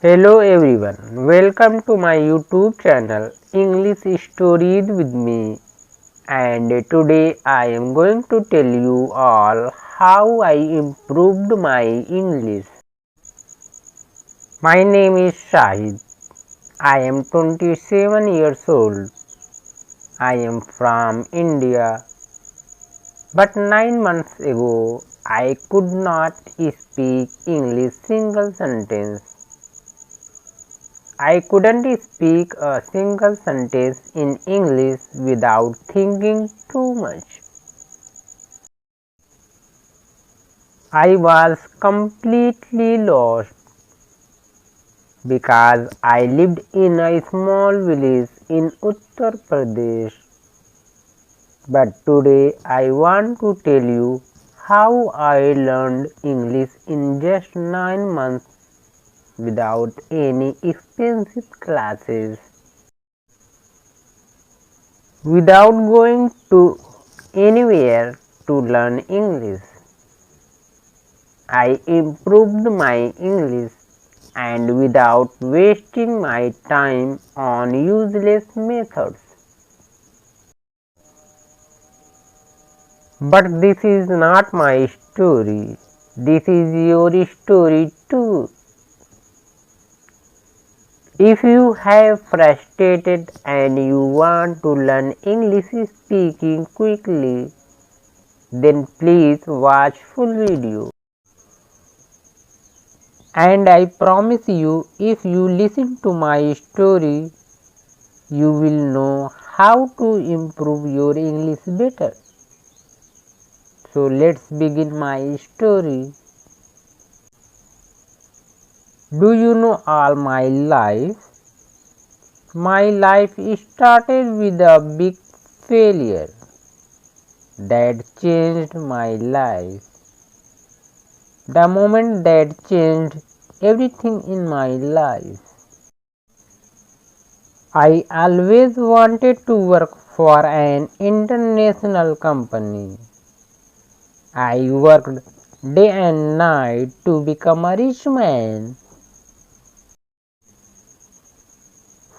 Hello everyone, welcome to my YouTube channel English Stories with me, and today I am going to tell you all how I improved my English. My name is Shahid. I am 27 years old. I am from India, but 9 months ago I could not speak English single sentence. I couldn't speak a single sentence in English without thinking too much. I was completely lost because I lived in a small village in Uttar Pradesh. But today I want to tell you how I learned English in just 9 months without any expensive classes. Without going to anywhere to learn English, I improved my English and without wasting my time on useless methods. But this is not my story. This is your story too. If you have frustrated and you want to learn English speaking quickly, then please watch full video. And I promise you, if you listen to my story, you will know how to improve your English better. So let's begin my story. Do you know all my life? My life started with a big failure that changed my life. The moment that changed everything in my life. I always wanted to work for an international company. I worked day and night to become a rich man.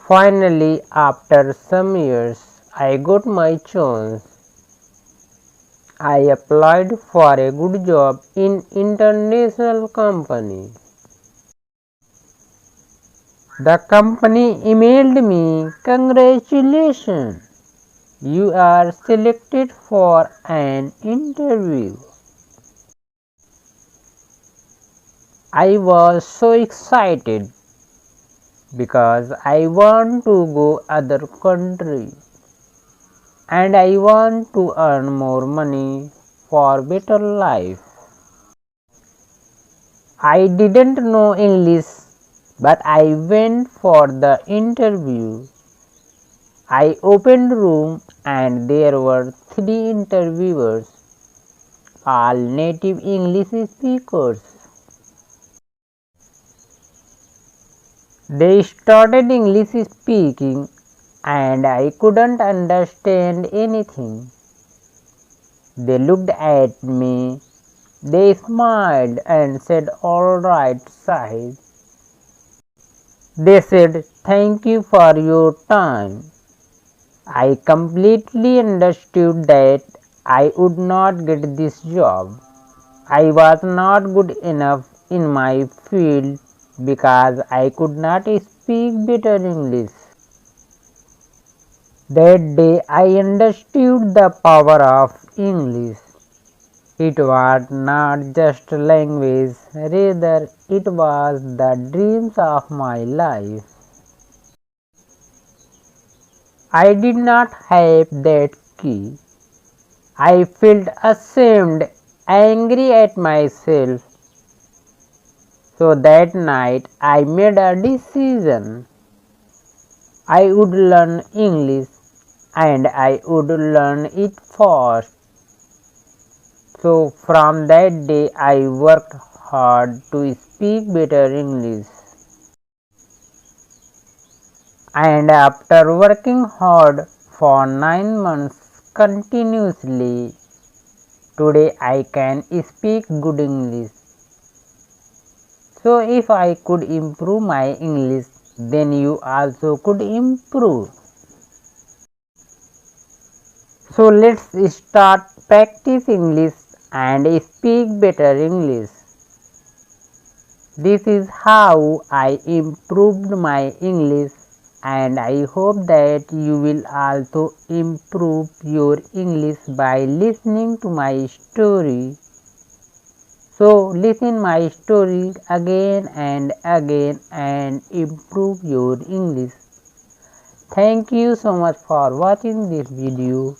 Finally, after some years, I got my chance. I applied for a good job in international company. The company emailed me, "Congratulations, you are selected for an interview." I was so excited because I want to go other country and I want to earn more money for better life. I didn't know English, but I went for the interview. I opened room and there were 3 interviewers, all native English speakers. They started English speaking and I couldn't understand anything. They looked at me, they smiled and said, "Alright, Sahib." They said, "Thank you for your time." I completely understood that I would not get this job. I was not good enough in my field because I could not speak better English. That day I understood the power of English. It was not just language, rather it was the dreams of my life. I did not have that key. I felt ashamed, angry at myself. So that night I made a decision. I would learn English and I would learn it fast. So from that day I worked hard to speak better English. And after working hard for 9 months continuously, today I can speak good English. So if I could improve my English, then you also could improve. So let's start practice English and speak better English. This is how I improved my English, and I hope that you will also improve your English by listening to my story. So listen my story again and again and improve your English. Thank you so much for watching this video.